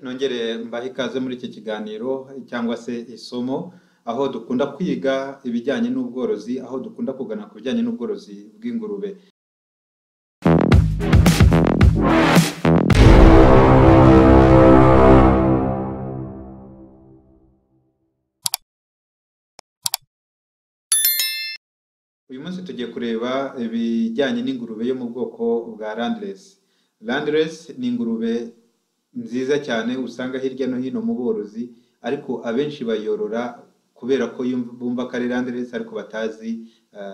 Nongere mbahe ikaze muri iki kiganiro cyangwa se isomo aho dukunda kwiga ibijyanye n'ubworozi, aho dukunda kugana ku bijyanye n'ubworozi bw'ingurube. Uyu munsi tugiye kureba ibijyanye n'ingurube yo mu bwoko bwa Landrace. Landrace ni ingurube nziza cyane usanga hirya no hino mu borozi, ariko abenshi bayorora kubera ko bumva ko ari Landrace ariko batazi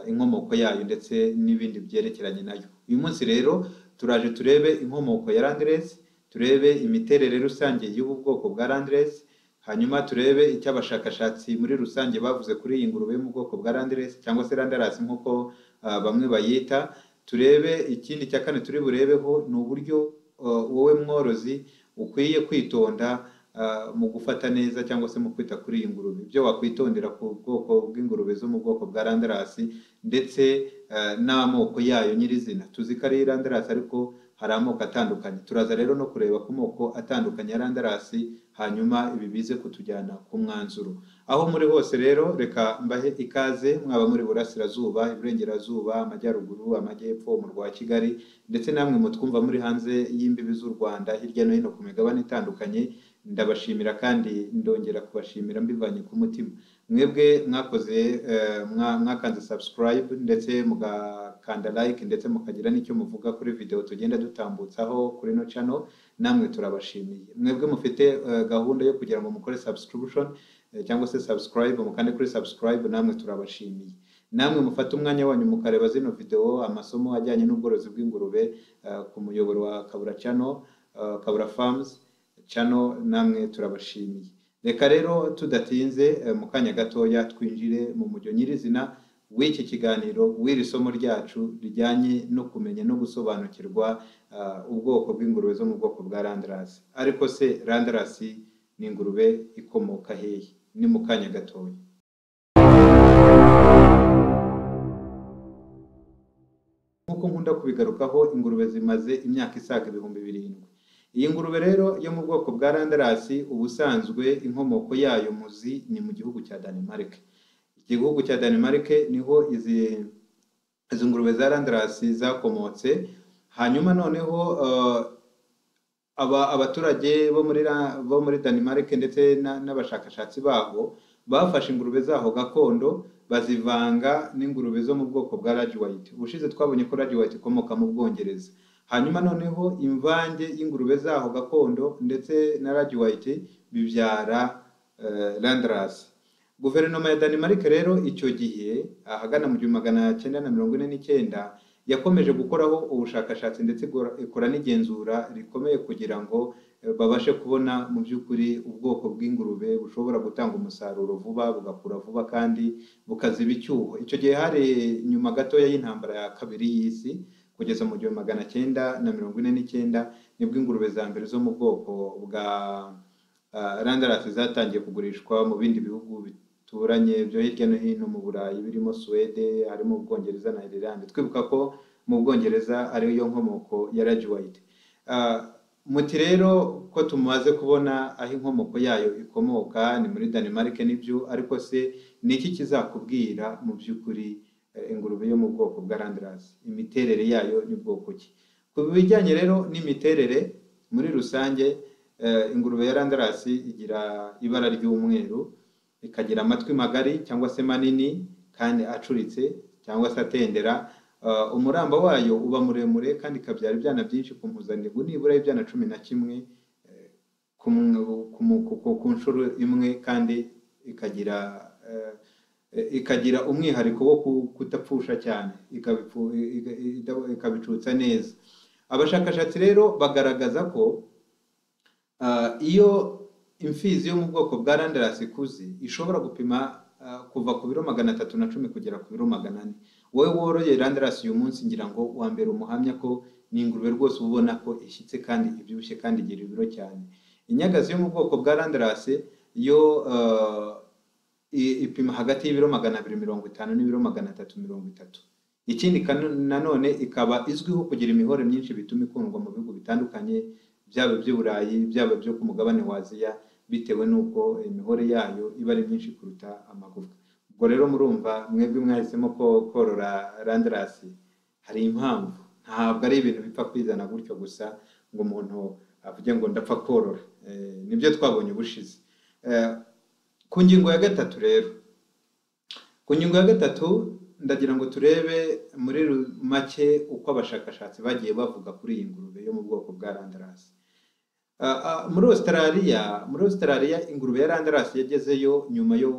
inkomoko yayo ndetse n'ibindi byerekeranye nayo. Uyu munsi rero turaje turebe inkomoko ya Landrace, turebe imiterere rusange y'ubu bwoko bwa Landrace, hanyuma turebe icyo abashakashatsi muri rusange bavuze kuri iyi ngurube yo mu bwoko bwa Landrace cyangwa se Landrace nk'uko bamwe bayita. Turebe ikindi cya kane turi burebeho ni uburyo wowe mworozi ukwiye kwitonda mu gufata neza cyangwa se mu kwita kuri iyi ngurube, ibyo wakwitondera ku bwoko bw'ingurube zo mu bwoko bwa Landrace ndetse n'amoko yayo nyirizina. Tuzi ko ari Landrace ariko hari amoko atandukanye. Turaza rero no kureba ku moko atandukanye ya Landrace, hanyuma ibi bize kutujyana ku mwanzuro. Aho muri hose rero reka mbahe ikaze, mwaba muri burasirazuba, iburengerazuba, amajyaruguru, amajyepfo, mu rwa Kigali, ndetse namwe mutwumva muri hanze y'imbibi z'u Rwanda hirya no hino ku migabane itandukanye. Ndabashimira kandi ndongera kubashimira mbivanye ku mutima. Mwebwe mwakoze mwakanze subscribe ndetse mugakanda like ndetse mukagira n'icyo muvuga kuri video tugenda dutambutsaho kuri no channel, namwe turabashimiye. Mwebwe mufite gahunda yo kugira ngo mukore subscription cyangwa se subscribe, mukande kuri subscribe, namwe turabashimiye. Namwe mufata umwanya wanyu mukareba zino video amasomo ajyanye n'ubworozi bw'ingurube ku muyoboro wa Kabura channel, Kabura Farms channel, namwe turabashimiye. Reka rero tudatinze mu kanya gatoya twinjire mu mujyo nyirizina w'iki kiganiro, w'iri somo ryacu rijyanye no kumenya no gusobanukirwa ubwoko bw'ingurube zo mu bwoko bwa Landrace. Ariko se Landrace ni ingurube ikomoka hehe? Ni mu kanya gatoya. Nkuko nkunda kubigarukaho, ingurube zimaze imyaka isaga 7,000. Iyi ngurube rero yo mu bwoko bwa Landrace ubusanzwe inkomoko yayo muzi ni mu gihugu cya Denmark. Igihugu cya Denmark niho izi ngurube za Landrace zakomotse. Hanyuma noneho abaturage bo muri Denmark ndetse n'abashakashatsi baho bafashe ingurube zaho gakondo bazivanga n'ingurube zo mu bwoko bwa Rage White. Ubushize twabonye ko Rage White ikomoka mu Bwongereza. Hanyuma noneho imvange y'ingurube zaho gakondo ndetse na Rage White bibyara Landrace. Guverinoma ya Denmark rero icyo gihe ahagana mu 1949 yakomeje gukoraho ubushakashatsi ndetse ikora n'igenzura rikomeye kugira ngo babashe kubona mu by'ukuri ubwoko bw'ingurube bushobora gutanga umusaruro vuba, bugakura vuba kandi bukaziba icyuho. Icyo gihe hari nyuma gatoya y'intambara ya kabiri y'isi, kugeza mu 1949 nibwo ingurube za mbere zo mu bwoko bwa Landrace zatangiye kugurishwa mu bindi bihugu bituranye byo hirya no hino mu Burayi, birimo Swede, harimo Ubwongereza na Ireland. Twibuka ko mu Bwongereza ari yo nkomoko ya Rage White. Muti rero ko tumaze kubona aho inkomoko yayo ikomoka ni muri Denmark nibyo, ariko se niki kizakubwira mu by'ukuri ingurube yo mu bwoko bwa Landrace? Imiterere yayo ni bwoko ki? Ku bijyanye rero n'imiterere muri rusange, ingurube ya Landrace igira ibara ry'umweru, ikagira amatwi magari cyangwa se manini kandi acuritse cyangwa se atendera. Umuramba wayo uba muremure kandi ikabyara ibyana byinshi ku mpuzandengo, nibura ibyana 11 ku nshuro imwe, kandi ikagira umwihariko wo kutapfusha cyane, ikabicutsa neza. Abashakashatsi rero bagaragaza ko iyo imfizi yo mu bwoko bwa Landrace ikuze ishobora gupima kuva ku biro 310 kugera ku biro 400. Wowe woroye Landrace uyu munsi ngira ngo wa mbere umuhamya ko ni ingurube rwose ubona ko ishyitse kandi ibyibushye kandi igira ibiro cyane. Inyagazi yo mu bwoko bwa Landrace yo ipima hagati y'ibiro 250 n'ibiro 330. Ikindi nanone ikaba izwiho kugira imihore myinshi bituma ikundwa mu bihugu bitandukanye, byaba by'Uburayi byaba byo ku mugabane wa Aziya, bitewe n'uko imihore yayo iba ari myinshi kuruta amagufwa. Ubwo rero murumva mwebwe mwahisemo ko korora Landrace hari impamvu, ntabwo ari ibintu bipfa kwizana gutyo gusa ngo umuntu avuge ngo ndapfa korora. Nibyo twabonye ubushize. Ku ngingo ya gatatu rero, ku ngingo ya gatatu ndagira ngo turebe muri make uko abashakashatsi bagiye bavuga kuri iyi ngurube yo mu bwoko bwa Landrace. Muri Australia ingurube ya Landrace yagezeyo nyuma yo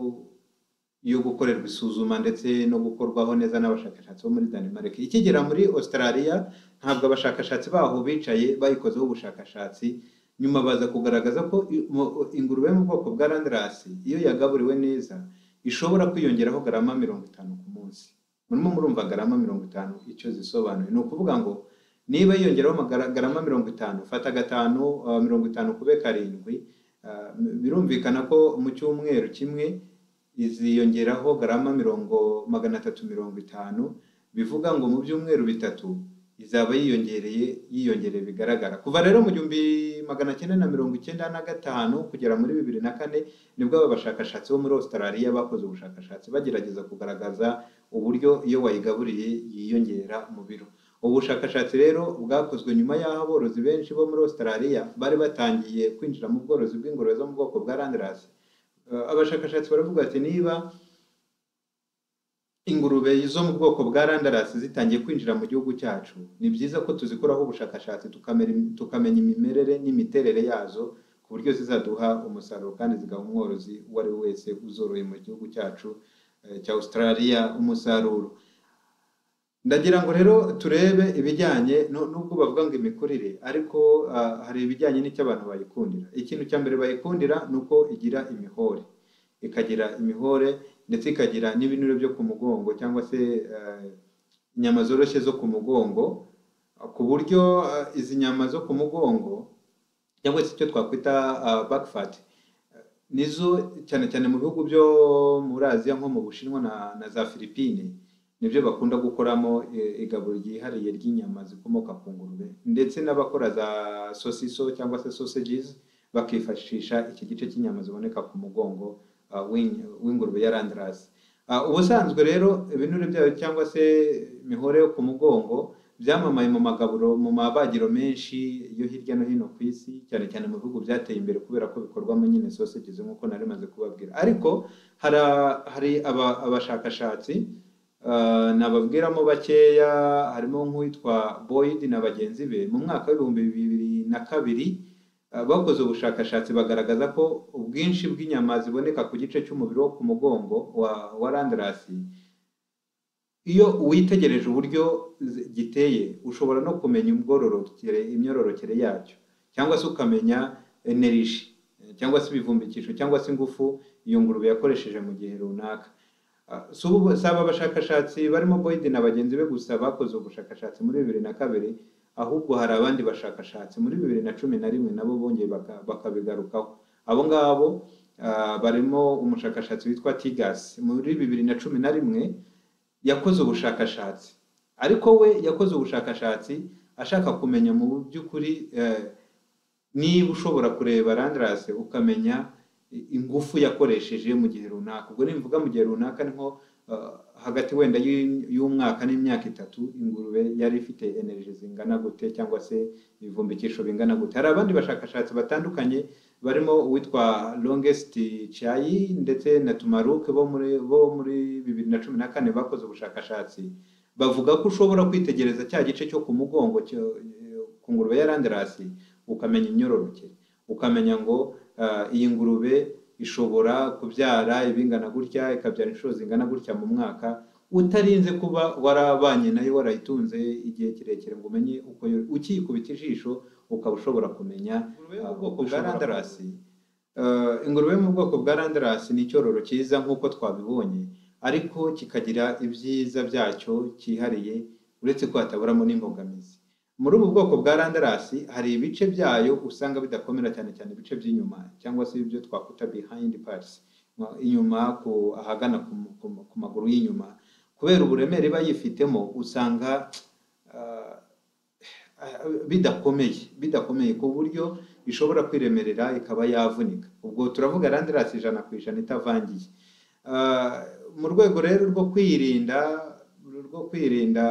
gukorerwa isuzuma ndetse no gukorwaho neza n'abashakashatsi bo muri Denmark. Ikigera muri Australia ntabwo abashakashatsi baho bicaye bayikozeho ubushakashatsi, nyuma baza kugaragaza ko ingurube yo mu bwoko bwa Landrace iyo yagaburiwe neza ishobora kwiyongeraho garama 50 ku munsi. Murimo murumva garama 50 icyo zisobanuye. Ni ukuvuga ngo niba yiyongeraho garama 50, fata 50 kube 7, birumvikana ko mu cyumweru kimwe iziyongeraho garama 350, bivuga ngo mu byumweru bitatu izaba yiyongereye bigaragara. Kuva rero mu 1995 kugera muri 2004 nibwo aba bashakashatsi bo muri Australia bakoze ubushakashatsi bagerageza kugaragaza uburyo iyo wayigaburiye yiyongera mu biro. Ubushakashatsi rero bwakozwe nyuma y'aho aborozi benshi bo muri Australia bari batangiye kwinjira mu bworozi bw'ingurube zo mu bwoko bwa Landrace. Abashakashatsi baravuga ati niba ingurube zo mu bwoko bwa Landrace zitangiye kwinjira mu gihugu cyacu, ni byiza ko tuzikoraho ubushakashatsi tukamenya imimerere n'imiterere yazo ku buryo zizaduha umusaruro kandi zigaha umworozi uwo ari we wese uzoroye mu gihugu cyacu cya Australia umusaruro. Ndagira ngo rero turebe ibijyanye nubwo bavuga ngo imikurire, ariko hari ibijyanye n'icyo abantu bayikundira. Ikintu cya mbere bayikundira nuko igira imihore, ikagira imihore ndetse ikagira n'ibinure byo ku mugongo cyangwa se inyama zoroshye zo ku mugongo, ku buryo izi nyama zo ku mugongo cyangwa se icyo twakwita back fat nizo cyane cyane mu bihugu byo muri Aziya nko mu Bushinwa na za Philippine nibyo bakunda gukoramo igaburo ryihariye ry'inyama zikomoka ku ngurube, ndetse n'abakora za sosiso cyangwa se sausages bakifashisha iki gice cy'inyama ziboneka ku mugongo w'ingurube ya Landrace. Ubusanzwe rero ibinure byayo cyangwa se imihore yo ku mugongo byamamaye mu magaburo mu mabagiro menshi yo hirya no hino ku isi, cyane cyane mu bihugu byateye imbere kubera ko bikorwamo nyine sausages nk'uko nari maze kubabwira. Ariko hari abashakashatsi nababwiramo bakeya, harimo nk'uwitwa Boyd na bagenzi be mu mwaka w'ibihumbi 2002 bakoze ubushakashatsi bagaragaza ko ubwinshi bw'inyama ziboneka ku gice cy'umubiri wo ku mugongo wa Landrace, iyo witegereje uburyo giteye ushobora no kumenya imyororokere yacyo, cyangwa se ukamenya energy cyangwa se ibivumbikisho cyangwa se ingufu iyo ngurube yakoresheje mu gihe runaka. Saba abashakashatsi barimo Boyd na bagenzi be gusa bakoze ubushakashatsi muri 2002, ahubwo hari abandi bashakashatsi muri 2011 nabo bongeye bakabigarukaho. Abo ngabo barimo umushakashatsi witwa Tigas muri 2011 yakoze ubushakashatsi, ariko we yakoze ubushakashatsi ashaka kumenya mu by'ukuri niba ushobora kureba Landrace ukamenya ingufu yakoresheje mu gihe runaka. Ubwo nimvuga mu gihe runaka ni nko hagati wenda y'umwaka n'imyaka 3 ingurube yari ifite energy zingana gute cyangwa se ibivumbikisho bingana gute. Hari abandi bashakashatsi batandukanye barimo uwitwa Longest Chai ndetse na Tumaruk bo muri 2014 bakoze ubushakashatsi bavuga ko ushobora kwitegereza cya gice cyo ku mugongo ku ngurube ya Landrace ukamenya imyororokere, ukamenya ngo iyi ngurube ishobora kubyara ibingana gutya, ikabyara inshuro zingana gutya mu mwaka, utarinze kuba warabanye nayo warayitunze igihe kirekire ngo umenye uko ukiyikubita ijisho ukaba ushobora kumenya ubwoko bwa Landrace. Ingurube yo mu bwoko bwa Landrace ni icyororo cyiza nk'uko twabibonye, ariko kikagira ibyiza byacyo cyihariye uretse ko hataburamo n'imbogamizi. muri ubu bwoko bwa Landrace hari ibice byayo usanga bidakomera cyane cyane ibice by'inyuma cyangwa se ibyo twakuta behind parts, inyuma ahagana ku maguru y'inyuma, kubera uburemere iba yifitemo usanga bidakomeye ku buryo ishobora kwiremerera ikaba yavunika. Ubwo turavuga Landrace 100% itavangiye. Mu rwego rero rwo kwirinda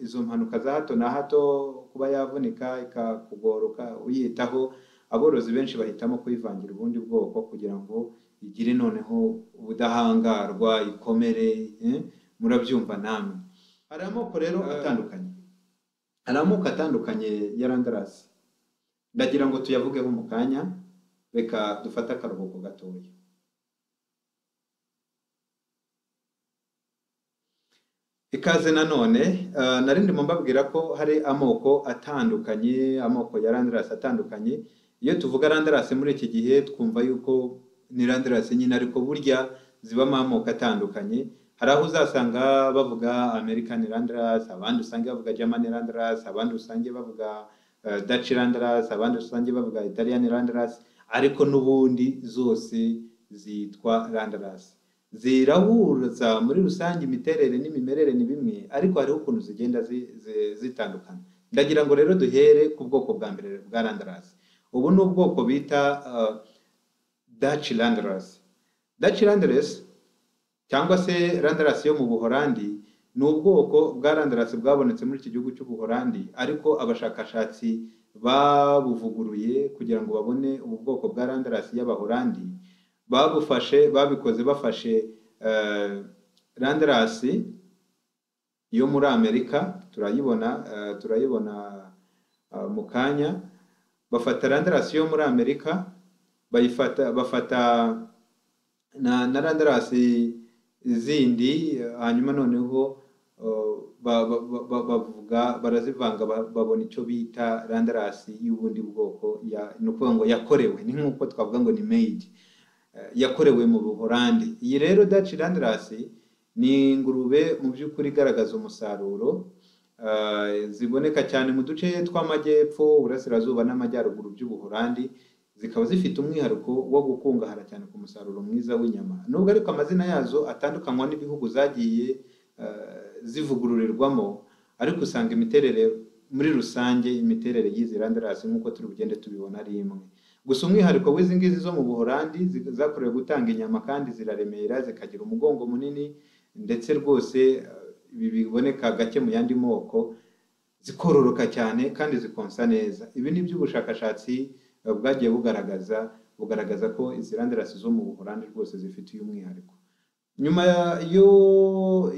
izo mpanuka za hato na hato, kuba yavunika ikakugoroka uyitaho, aborozi benshi bahitamo kuyivangira ubundi bwoko kugira ngo igire noneho ubudahangarwa, ikomere. Murabyumva namwe. Hari amoko rero atandukanye, ya Landrace. Ndagira ngo tuyavugeho mu kanya, reka dufate akaruhuko gatoya. Ikaze nanone, narindi mbabwira ko hari amoko ya Landrace atandukanye. Iyo tuvuga Landrace muri iki gihe twumva yuko ni Landrace nyine, ariko burya zibamo amoko atandukanye. Hari aho uzasanga bavuga American Landrace, abandi usanga bavuga German Landrace, abandi usanga bavuga Dutch Landrace, abandi usanga bavuga Italian Landrace, ariko n'ubundi zose zitwa Landrace. Zirahuza muri rusange imiterere n'imimerere ni bimwe, ariko hariho ukuntu zigenda zitandukana. Ndagira ngo rero duhere ku bwoko bwa mbere bwa Landrace. Ubu ni ubwoko bita Dutch Landrace. Dutch Landrace cyangwa se Landrace yo mu Buholandi ni ubwoko bwa Landrace bwabonetse muri iki gihugu cy'Ubuholandi, ariko abashakashatsi babuvuguruye kugira ngo babone ubu bwoko bwa Landrace y'Abaholandi. Babikoze bafashe Landrace yo muri Amerika, turayibona mu kanya. Bafata Landrace yo muri Amerika, bafata na Landrace zindi, hanyuma noneho barazivanga, babona icyo bita Landrace y'ubundi bwoko, ni ukuvuga ngo yakorewe, ni nk'uko twavuga ngo ni made, yakorewe mu Buholandi. Iyi rero Dutch Landrace ni ingurube mu by'ukuri igaragaza umusaruro. Ziboneka cyane mu duce tw'amajyepfo, Uburasirazuba n'Amajyaruguru by'Ubuholandi. Zikaba zifite umwihariko wo gukungahara cyane ku musaruro mwiza w'inyama. Nubwo ariko amazina yazo atandukanywa n'ibihugu zagiye zivugururirwamo, ariko usanga imiterere muri rusange, imiterere y'izi Landrace nk'uko turi bugende tubibona ari imwe. Gusa umwihariko w'izi ngizi zo mu Buholandi, zakorewe gutanga inyama kandi ziraremera, zikagira umugongo munini, ndetse rwose ibi biboneka gake mu yandi moko, zikororoka cyane kandi zikonsa neza. Ibi ni by'ubushakashatsi bwagiye bugaragaza ko izi Landrace zo mu Buholandi rwose zifite umwihariko. Nyuma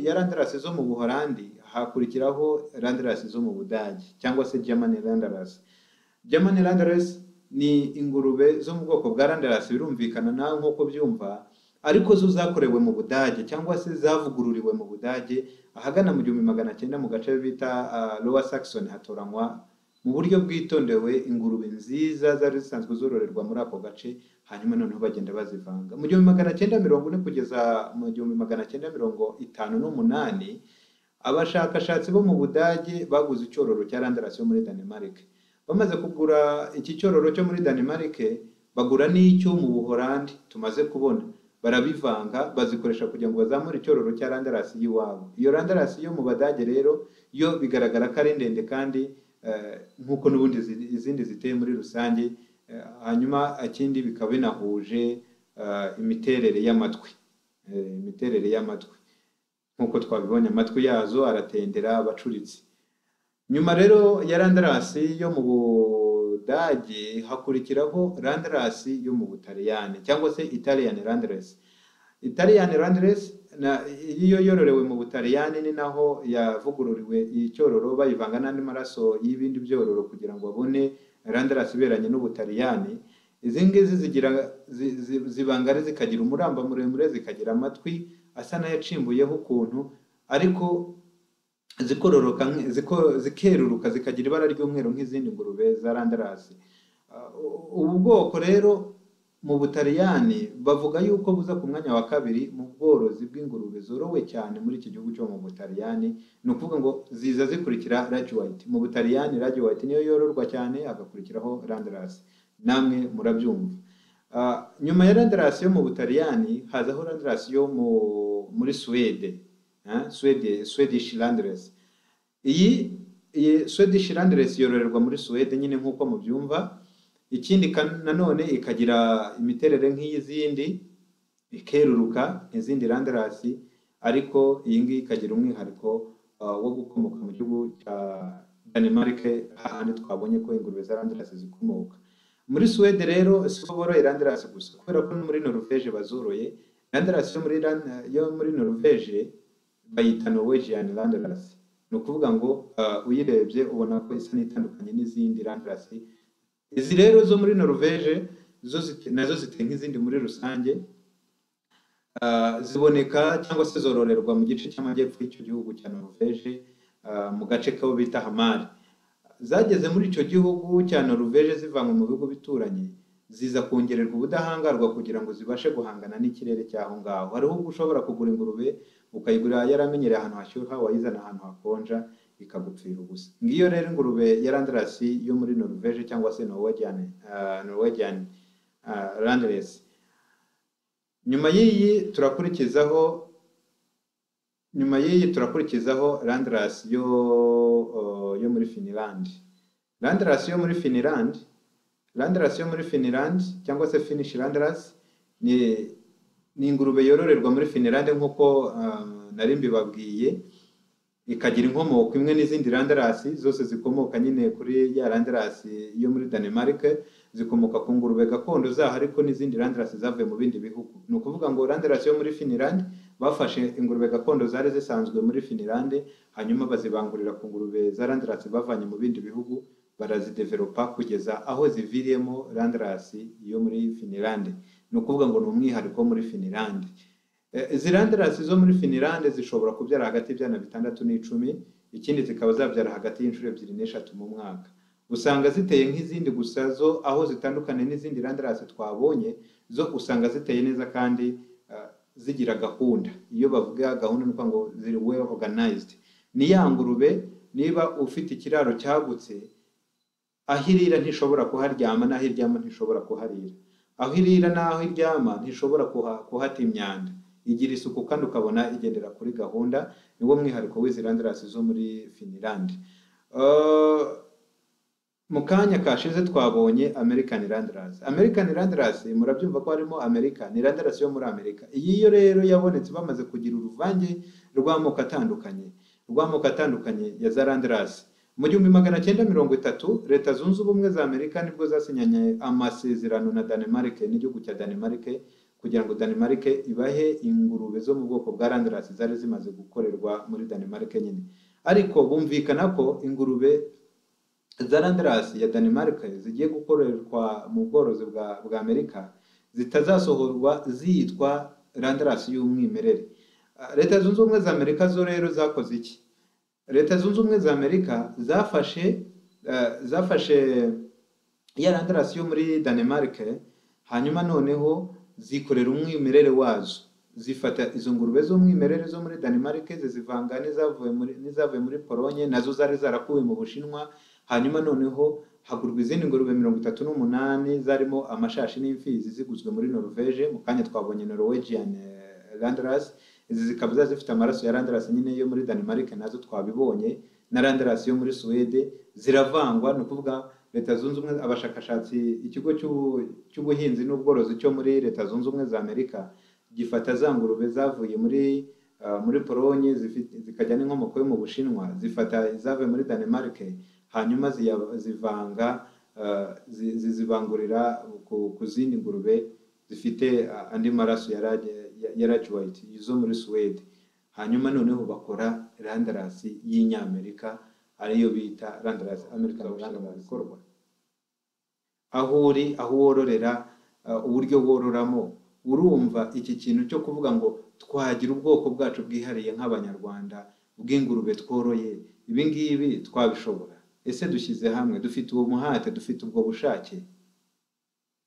ya Landrace zo mu Buholandi hakurikiraho Landrace zo mu Budage cyangwa se German Landrace. German Landrace ni ingurube zo mu bwoko bwa Landrace, birumvikana nawe nk'uko byumva, ariko zo zakorewe mu Budage cyangwa se zavugururiwe mu Budage ahagana mu 1900 mu gace bita Lower Saxon. Hatoranywa mu buryo bwitondewe ingurube nziza zari zisanzwe zororerwa muri ako gace, hanyuma noneho bagenda bazivanga. Mu 1940 kugeza mu 1958 abashakashatsi bo mu Budage baguze icyororo cya Landrace yo muri Denmark. Bamaze kugura iki cyororo cyo muri Denmark, bagura n'icyo mu Buholandi tumaze kubona, barabivanga, bazikoresha kugira ngo bazamure icyororo cya Landrace y'iwabo. Iyo Landrace yo mu Badage rero yo bigaragara ko ari ndende kandi nk'uko n'ubundi izindi ziteye muri rusange. Hanyuma ikindi bikaba binahuje imiterere y'amatwi, nk'uko twabibonye, amatwi yazo aratendera, abacuritse. Nyuma rero ya Landrace yo mu Budage hakurikiraho Landrace yo mu Butaliyani cyangwa se Italian Landrace. Italian Landrace iyo yororewe mu Butaliyani ni naho yavugururiwe icyororo, bayivanga n'andi maraso y'ibindi byororo kugira ngo babone Landrace iberanye n'Ubutaliyani. Izi ngizi zibangare, zikagira umuramba muremure, zikagira amatwi asa n'ayacimbuyeho ukuntu, ariko zikororoka, zikeruruka, zikagira ibara ry'umweru nk'izindi ngurube za Landrace. Ubu bwoko rero mu Butaliyani bavuga yuko buza ku mwanya wa kabiri mu bworozi bw'ingurube zorowe cyane muri iki gihugu cyo mu Butaliyani. Ni ukuvuga ngo ziza zikurikira Rage White. Mu Butaliyani Rage White niyo yororwa cyane, hagakurikiraho Landrace. Namwe murabyumva. Nyuma ya Landrace yo mu Butaliyani hazaho Landrace yo muri Swede. Swedish Landrace. Iyi Swedish Landrace yororerwa muri Swede nyine nk'uko mubyumva. Ikindi nanone ikagira imiterere nk'iy'izindi, ikeruruka nk'izindi Landrace, ariko iyi ngiyi ikagira umwihariko wo gukomoka mu gihugu cya Denmark, ahandi twabonye ko ingurube za Landrace zikomoka. Muri Swede rero siko boroye Landrace gusa, kubera ko muri Norvège bazoroye. Landrace yo muri Norvège bayita Norwegian Landrace. Ni ukuvuga ngo uyirebye ubona ko isa n'itandukanye n'izindi Landrace. Izi rero zo muri Norvège nazo ziteye nk'izindi muri rusange, ziboneka cyangwa se zororerwa mu gice cy'amajyepfo y'icyo gihugu cya Norvège, mu gace kabo bita Hamar. Zageze muri icyo gihugu cya Norvège zivanywe mu bihugu bituranye, ziza kongererwa ubudahangarwa kugira ngo zibashe guhangana n'ikirere cy'aho ngaho. Hariho ubwo ushobora kugura ingurube ukayigura yaramenyereye ahantu hashyuha, wayizana ahantu hakonja ikagupfira ubusa. Ngiyo rero ingurube ya Landrace yo muri Norvège cyangwa se Norwegian Landrace. Nyuma y'iyi turakurikizaho Landrace yo muri Finland. Landrace yo muri Finland cyangwa se Finnish Landrace ni ingurube yororerwa muri Finland nk'uko nari mbibabwiye. Ikagira inkomoko imwe n'izindi Landrace, zose zikomoka nyine kuri ya Landrace yo muri Denmark, zikomoka ku ngurube gakondo zaho, ariko n'izindi Landrace zavuye mu bindi bihugu. Ni ukuvuga ngo Landrace yo muri Finland bafashe ingurube gakondo zari zisanzwe muri Finland, hanyuma bazibangurira ku ngurube za Landrace bavanye mu bindi bihugu, barazidevelopa kugeza aho ziviriyemo Landrace yo muri Finland. Ni ukuvuga ngo ni umwihariko muri Finland. Izi Landrace zo muri Finland zishobora kubyara hagati y'ibyana 6 n'10, ikindi zikaba zabyara hagati y'inshuro 2 n'3 mu mwaka. Usanga ziteye nk'izindi gusa, zo aho zitandukanye n'izindi Landrace twabonye, zo usanga ziteye neza kandi zigira gahunda. Iyo bavuga gahunda nuko ngo ziri well organized. Ni ya ngurube niba ufite ikiraro cyagutse, aho irira ntishobora kuharyama, n'aho iryama ntishobora kuharira. Aho irira n'aho iryama ntishobora kuhata imyanda. Igira isuku kandi ukabona igendera kuri gahunda. Niwo mwihariko w'izi Landrace zo muri Finland. Mu kanya kashize twabonye American Landrace. American Landrace murabyumva ko harimo America, ni Landrace yo muri Amerika. Iyi yo rero yabonetse bamaze kugira uruvange rw'amoko atandukanye ya za Landrace. Mu 1930 Leta Zunze Ubumwe za Amerika nibwo zasinyanye amasezerano na Denmark, n'igihugu cya Denmark, kugira ngo Denmark ibahe ingurube zo mu bwoko bwa Landrace zari zimaze gukorerwa muri Denmark nyine. Ariko bumvikana ko ingurube za Landrace ya Denmark zigiye gukorerwa mu bworozi bwa Amerika zitazasohorwa zitwa Landrace y'umwimerere. Leta Zunze Ubumwe za Amerika zo rero zakoze iki? Leta Zunze Ubumwe za Amerika zafashe ya Landrace yo muri Denmark, hanyuma noneho zikorera umwimerere wazo. Zifata izo ngurube z'umwimerere zo muri Denmark zizivanga n'izavuye muri Polonye, nazo zari zarakuwe mu Bushinwa. Hanyuma noneho hagurwa izindi ngurube 38 zarimo amashashi n'imfizi ziguzwe muri Norvège. Mu kanya twabonye Norwegian Landrace. Izi zikaba zifite amaraso ya Landrace nyine yo muri Denmark, nazo twabibonye, na Landrace yo muri Swede. Ziravangwa. Ni ukuvuga Leta Zunze Ubumwe, abashakashatsi, ikigo cy'ubuhinzi n'ubworozi cyo muri Leta Zunze Ubumwe za Amerika gifata za ngurube zavuye muri Polonye zikajya n'inkomoko yo mu Bushinwa, zifata izavuye muri Denmark, hanyuma zizibangurira ku zindi ngurube zifite andi maraso ya Rage White izo muri Swede. Hanyuma noneho bakora Landrace y'Inyamerika, ariyo bita Landrace American Landrace bikorwa. Aho wororera, uburyo wororamo, urumva iki kintu cyo kuvuga ngo twagira ubwoko bwacu bwihariye nk'Abanyarwanda bw'ingurube tworoye, ibi ngibi twabishobora? Ese dushyize hamwe, dufite uwo muhate, dufite ubwo bushake?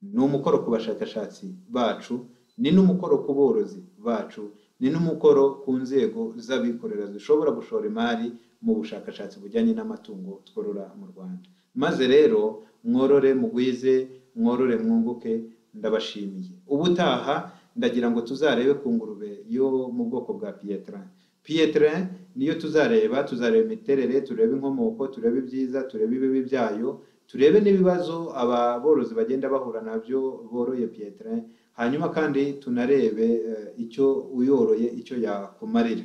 ni umukoro ku bashakashatsi bacu, ni n'umukoro ku borozi bacu, ni n'umukoro ku nzego z'abikorera zishobora gushora imari mu bushakashatsi bujyanye n'amatungo tworora mu Rwanda. Maze rero mworore mugwize, mworore mwunguke, ndabashimiye. Ubutaha ndagira ngo tuzarebe ku ngurube yo mu bwoko bwa Pietrain. Pietrain niyo tuzareba imiterere, turebe inkomoko, turebe ibyiza, turebe ibibi byayo, turebe n'ibibazo ababorozi bagenda bahura nabyo boroye Pietrain, hanyuma kandi tunarebe icyo uyoroye icyo yakumarira.